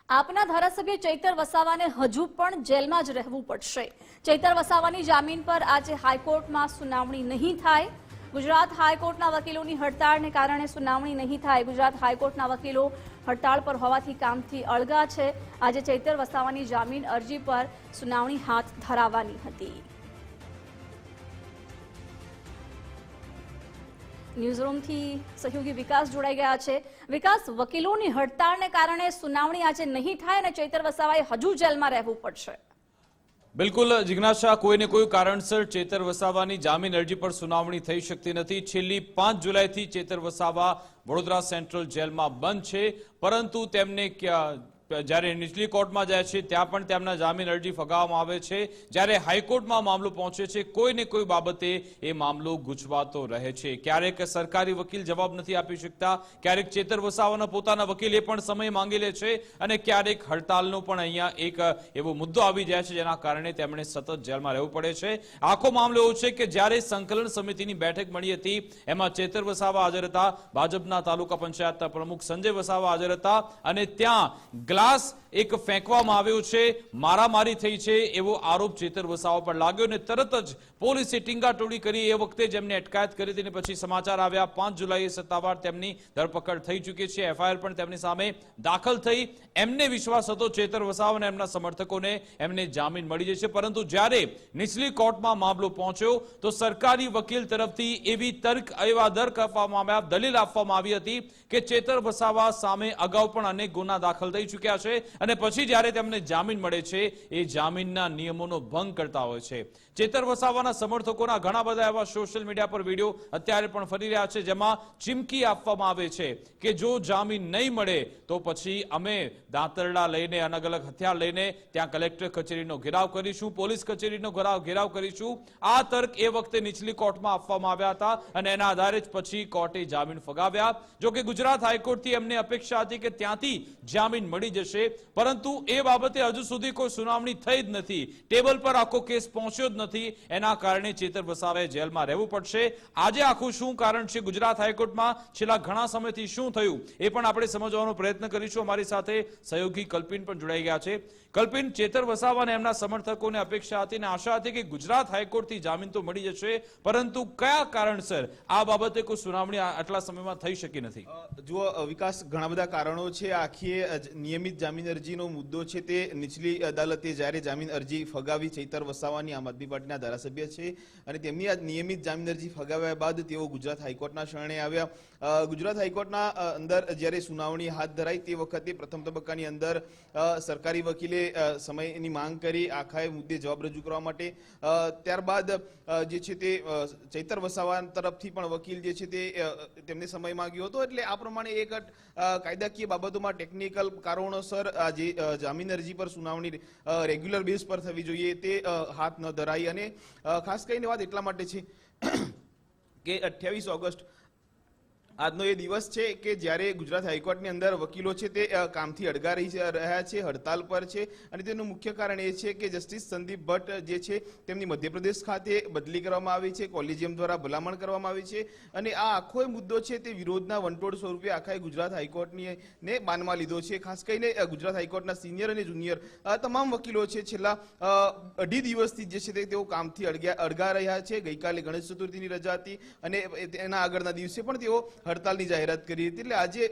આપના ધારાસભ્ય ચૈતર વસાવાને હજુ પણ જેલમાં જ રહેવું પડશે। ચૈતર વસાવાની જામીન પર આજે હાઈકોર્ટમાં સુનાવણી નહીં થાય। ગુજરાત હાઈકોર્ટના વકીલોની હડતાળને કારણે સુનાવણી નહીં થાય। ગુજરાત હાઈકોર્ટના વકીલો હડતાળ પર હોવાથી કામથી અળગા છે। આજે ચૈતર વસાવાની જામીન અરજી પર સુનાવણી હાથ ધરાવવાની હતી। ન્યૂઝરૂમથી સહયોગી વિકાસ જોડાઈ ગયા છે। વિકાસ, વકીલોની હડતાળને કારણે સુનાવણી આજે નહીં થાય અને ચૈતર વસાવાએ હજુ જેલમાં રહેવું પડશે। બિલકુલ જિજ્ઞાસા, કોઈને કોઈ કારણસર ચૈતર વસાવાની જામીન અરજી પર સુનાવણી થઈ શકતી નથી। છેલ્લી 5 જુલાઈથી ચૈતર વસાવા વડોદરા સેન્ટ્રલ જેલમાં બંધ છે, પરંતુ તેમને જ્યારે નીચલી કોર્ટમાં જાય છે ત્યાં પણ તેમના જામીન અરજી ફગાવવામાં આવે છે। જ્યારે હાઈકોર્ટમાં મામલો પહોંચે છે, કોઈને કોઈ બાબતે એ મામલો ગૂંચવાતો રહે છે। ક્યારેક સરકારી વકીલ જવાબ નથી આપી શકતા, ક્યારેક ચૈતર વસાવાના પોતાના વકીલ એ પણ સમય માંગી લે છે, અને ક્યારેક હડતાલનો પણ અહીંયા એક એવો મુદ્દો આવી જાય છે જેના કારણે તેમણે સતત જેલમાં રહેવું પડે છે। આખો મામલો એવો છે કે જ્યારે સંકલન સમિતિની બેઠક મળી હતી એમાં ચૈતર વસાવા હાજર હતા, ભાજપના તાલુકા પંચાયતના પ્રમુખ સંજય વસાવા હાજર હતા, અને ત્યાં ગ્લાસ એક ફેંકવામાં આવ્યો છે, મારામારી થઈ છે એવો આરોપ ચૈતર વસાવા પર લાગ્યો, અને તરત જ પોલીસે ટીંગાટોળી કરી। એ વખતે જેમને અટકાયત કરી તેને પછી સમાચાર આવ્યા। 5 જુલાઈએ સત્તાવાર તેમની ધરપકડ થઈ ચૂકી છે, એફઆઈઆર પણ તેમની સામે દાખલ થઈ। એમને વિશ્વાસ હતો ચૈતર વસાવા અને એમના સમર્થકોને એમને જામીન મળી જશે, પરંતુ જ્યારે નીચલી કોર્ટમાં મામલો પહોંચ્યો તો સરકારી વકીલ તરફથી એવા તર્ક આપવામાં આવ્યા, દલીલ આપવામાં આવી હતી કે ચૈતર વસાવા સામે અગાઉ પણ અનેક ગુના દાખલ થઈ ચૂક્યા છે, અને પછી જ્યારે તેમને જામીન મળે છે એ જામીનના નિયમોનો ભંગ કરતા હોય છે। ચૈતર વસાવાના સમર્થકોના ઘણા બધા એવા સોશિયલ મીડિયા પર વિડીયો અત્યારે પણ ફરી રહ્યા છે જેમાં ચીમકી આપવામાં આવે છે કે જો જામીન નહીં મળે તો પછી અમે દાંતરડા લઈને, અલગ અલગ હથિયાર લઈને ત્યાં કલેક્ટર કચેરીનો ઘેરાવ કરીશું, પોલીસ કચેરીનો ઘેરાવ કરીશું। આ તર્ક એ વખતે નીચલી કોર્ટમાં આપવામાં આવ્યા હતા, અને એના આધારે જ પછી કોર્ટે જામીન ફગાવ્યા। જો કે ગુજરાત હાઈકોર્ટથી એમને અપેક્ષા હતી કે ત્યાંથી જામીન મળી જશે, પરંતુ એ બાબતે હજુ સુધી કોઈ સુનાવણી થઈ જ નથી, ટેબલ પર આખો કેસ પહોંચ્યો જ નથી। એના કારણે ચૈતર વસાવાએ જેલમાં રહેવું પડશે। આજે આખું શું કારણ છે, ગુજરાત હાઈકોર્ટમાં છેલ્લા ઘણા સમયથી શું થયું એ પણ આપણે સમજવાનો પ્રયત્ન કરીશું। અમારી સાથે સહયોગી કલ્પિન પણ જોડાઈ ગયા છે। કલ્પિન, ચૈતર વસાવા અને એમના સમર્થકોને અપેક્ષા હતી અને આશા હતી કે ગુજરાત હાઈકોર્ટથી જામીન તો મળી જશે, પરંતુ કયા કારણસર આ બાબતે કોઈ સુનાવણી આટલા સમયમાં થઈ શકી નથી? જુઓ વિકાસ, ઘણા બધા કારણો છે। આખી નિયમિત જામીન અરજીનો મુદ્દો છે તે નીચલી અદાલતે જ્યારે જામીન અરજી ફગાવી, ચૈતર વસાવાની આમ આદમી પાર્ટીના ધારાસભ્ય છે, અને તેમની આ નિયમિત જામીન અરજી ફગાવ્યા બાદ તેઓ ગુજરાત હાઈકોર્ટના શરણે આવ્યા। ગુજરાત હાઈકોર્ટના અંદર જ્યારે સુનાવણી હાથ ધરાઈ તે વખતે પ્રથમ તબક્કાની અંદર સરકારી વકીલે સમયની માંગ કરી આખા મુદ્દે જવાબ રજૂ કરવા માટે। ત્યારબાદ જે છે તે ચૈતર વસાવા તરફથી પણ વકીલ જે છે તે તેમને સમય માંગ્યો હતો, એટલે આ પ્રમાણે એક કાયદાકીય બાબતોમાં ટેકનિકલ કારણોસર આ જે જામીન અરજી પર સુનાવણી રેગ્યુલર બેઝ પર થવી જોઈએ તે હાથ ન ધરાઈ। અને ખાસ કરીને વાત એટલા માટે છે કે 28 ઓગસ્ટ આજનો એ દિવસ છે કે જ્યારે ગુજરાત હાઈકોર્ટની અંદર વકીલો છે તે કામથી અળગા રહ્યા છે, હડતાલ પર છે, અને તેનું મુખ્ય કારણ એ છે કે જસ્ટિસ સંદીપ ભટ્ટ જે છે તેમની મધ્યપ્રદેશ ખાતે બદલી કરવામાં આવી છે, કોલેજિયમ દ્વારા ભલામણ કરવામાં આવી છે, અને આ આખો મુદ્દો છે તે વિરોધના વંટોળ સ્વરૂપે આખા ગુજરાત હાઈકોર્ટને બાનમાં લીધો છે। ખાસ કરીને ગુજરાત હાઈકોર્ટના સિનિયર અને જુનિયર તમામ વકીલો છે છેલ્લા 2.5 દિવસથી જે છે તેઓ કામથી અળગા રહ્યા છે। ગઈકાલે ગણેશ ચતુર્થીની રજા હતી અને એના આગળના દિવસે પણ તેઓ હડતાલની જાહેરાત કરી હતી, એટલે આજે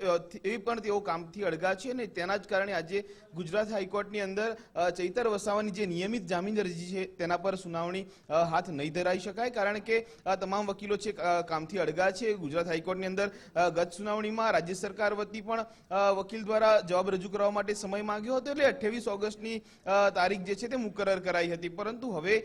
એ પણ તેઓ કામથી અળગા છે, અને તેના જ કારણે આજે ગુજરાત હાઈકોર્ટની અંદર ચૈતર વસાવાની જે નિયમિત જામીન અરજી છે તેના પર સુનાવણી હાથ નહીં ધરાઈ શકાય, કારણ કે તમામ વકીલો છે કામથી અળગા છે। ગુજરાત હાઈકોર્ટની અંદર ગત સુનાવણીમાં રાજ્ય સરકાર વતી પણ વકીલ દ્વારા જવાબ રજૂ કરવા માટે સમય માંગ્યો હતો, એટલે 28 ઓગસ્ટની તારીખ જે છે તે મુકરર કરાઈ હતી, પરંતુ હવે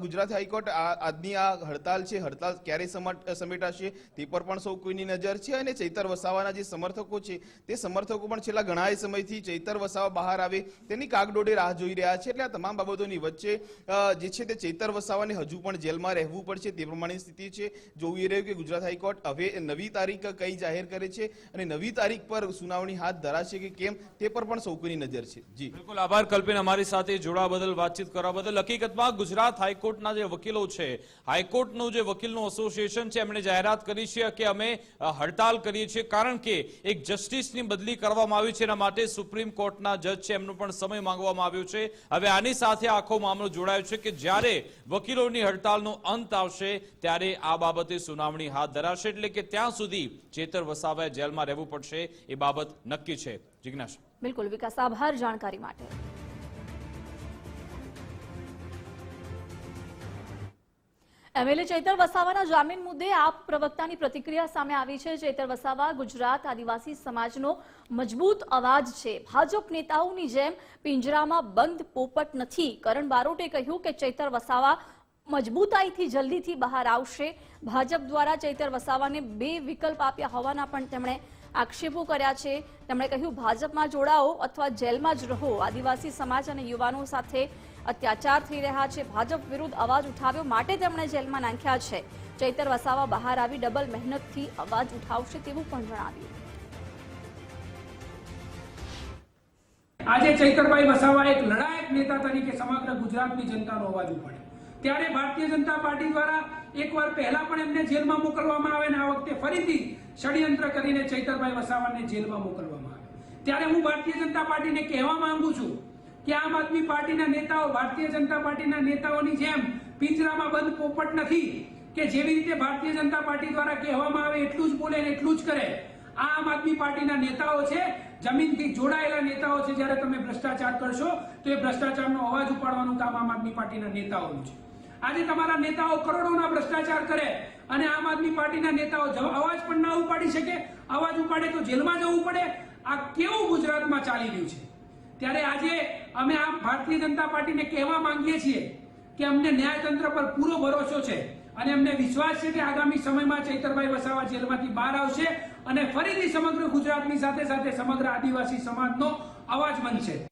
ગુજરાત હાઈકોર્ટ આજની આ હડતાલ છે, હડતાલ ક્યારે સમેટાશે તે પર પણ સૌ કોઈની નજર છે। અને ચૈતર વસાવાના જે સમર્થકો છે તે સમર્થકો પણ છેલ્લા ઘણા સમયથી ચૈતર વસાવા બહાર આવે તેની કાગડોળે રાહ જોઈ રહ્યા છે, એટલે આ તમામ બાબતોની વચ્ચે જે છે તે ચૈતર વસાવાને હજુ પણ જેલમાં રહેવું પડશે તે પ્રમાણેની સ્થિતિ છે। જોવું એ રહ્યું કે ગુજરાત હાઈકોર્ટ હવે નવી તારીખ કઈ જાહેર કરે છે અને નવી તારીખ પર સુનાવણી હાથ ધરાશે કે કેમ તે પર પણ સૌ કોઈની નજર છે। જી બિલકુલ, આભાર કલ્પિન અમારી સાથે જોડાવા બદલ, વાતચીત કરવા બદલ। હકીકતમાં ગુજરાત હાઈકોર્ટના જે વકીલો છે, હાઈકોર્ટનું જે વકીલનું એસોસિએશન છે, એમણે જાહેરાત કરી છે કે અમે હડતાલ કરીએ છીએ કારણ કે એક જસ્ટિસની બદલી કરવામાં આવી છે, એના માટે સુપ્રીમ કોર્ટના જજ છે એમનો પણ સમય માંગવામાં આવ્યો છે. હવે આની સાથે આખો મામલો જોડાયો છે કે જ્યારે વકીલોની હડતાલનો અંત આવશે ત્યારે આ બાબતે સુનાવણી હાથ ધરાશે, એટલે કે ત્યાં સુધી ચેતર વસાવાએ જેલમાં રહેવું પડશે એ બાબત નક્કી છે. જિજ્ઞાસા. બિલકુલ વિકાસ, આભાર જાણકારી માટે. એમએલએ ચૈતર વસાવાના જામીન મુદ્દે આપ પ્રવક્તાની પ્રતિક્રિયા સામે આવી છે. ચૈતર વસાવા ગુજરાત આદિવાસી સમાજનો મજબૂત અવાજ છે. ભાજપ નેતાઓની જેમ પિંજરામાં બંધ પોપટ નથી. કરણ બારોટે કહ્યું કે ચૈતર વસાવા મજબૂતાઈથી જલ્દીથી બહાર આવશે. ભાજપ દ્વારા ચૈતર વસાવાને 2 વિકલ્પ આપ્યા હોવાના પણ તેમણે આક્ષેપો કર્યા છે. તેમણે કહ્યું ભાજપમાં જોડાઓ અથવા જેલમાં જ રહો. આદિવાસી સમાજ અને યુવાનો સાથે અત્યાચાર થઈ રહ્યા છે. ભાજપ વિરુદ્ધ અવાજ ઉઠાવ્યો માટે તેમણે જેલમાં નાખ્યા છે. ચૈતર વસાવા બહાર આવી ડબલ મહેનતથી અવાજ ઉઠાવશે તેવું પણ જણાવ્યું. આજે ચૈતરભાઈ વસાવા એક લડાયક નેતા તરીકે સમગ્ર ગુજરાતની જનતાનો અવાજ ઉપાડે. ત્યારે ભારતીય જનતા પાર્ટી દ્વારા એકવાર પહેલા પણ એમને જેલમાં મોકલવામાં આવે અને આ વખતે ફરીથી ષડયંત્ર કરીને ચૈતરભાઈ વસાવાને જેલમાં મોકલવામાં આવે. ત્યારે હું ભારતીય જનતા પાર્ટીને કહેવા માંગુ છું કે આમ આદમી પાર્ટીના નેતાઓ ભારતીય જનતા પાર્ટીના નેતાઓની જેમ પિંજરામાં બંધ પોપટ નથી કે જેવી રીતે ભારતીય જનતા પાર્ટી દ્વારા કહેવામાં આવે એટલું જ બોલે ને એટલું જ કરે. આમ આદમી પાર્ટીના નેતાઓ છે, જમીનથી જોડાયેલા નેતાઓ છે. જ્યારે તમે ભ્રષ્ટાચાર કરશો તો એ ભ્રષ્ટાચારનો અવાજ ઉપાડવાનું કામ આમ આદમી પાર્ટીના નેતાઓનું છે. આજે તમારા નેતાઓ કરોડોના ભ્રષ્ટાચાર કરે અને આમ આદમી પાર્ટીના નેતાઓ અવાજ પણ ના ઉપાડી શકે. અવાજ ઉપાડે તો જેલમાં જવું પડે. આ કેવું ગુજરાતમાં ચાલી રહ્યું છે. ત્યારે આજે અમે આ ભારતીય જનતા પાર્ટીને કહેવા માંગીએ છીએ કે અમને ન્યાયતંત્ર પર પૂરો ભરોસો છે અને અમને વિશ્વાસ છે કે આગામી સમયમાં ચૈતરભાઈ વસાવા જેલમાંથી બહાર આવશે અને ફરીથી સમગ્ર ગુજરાતની સાથે સાથે સમગ્ર આદિવાસી સમાજનો અવાજ બનશે.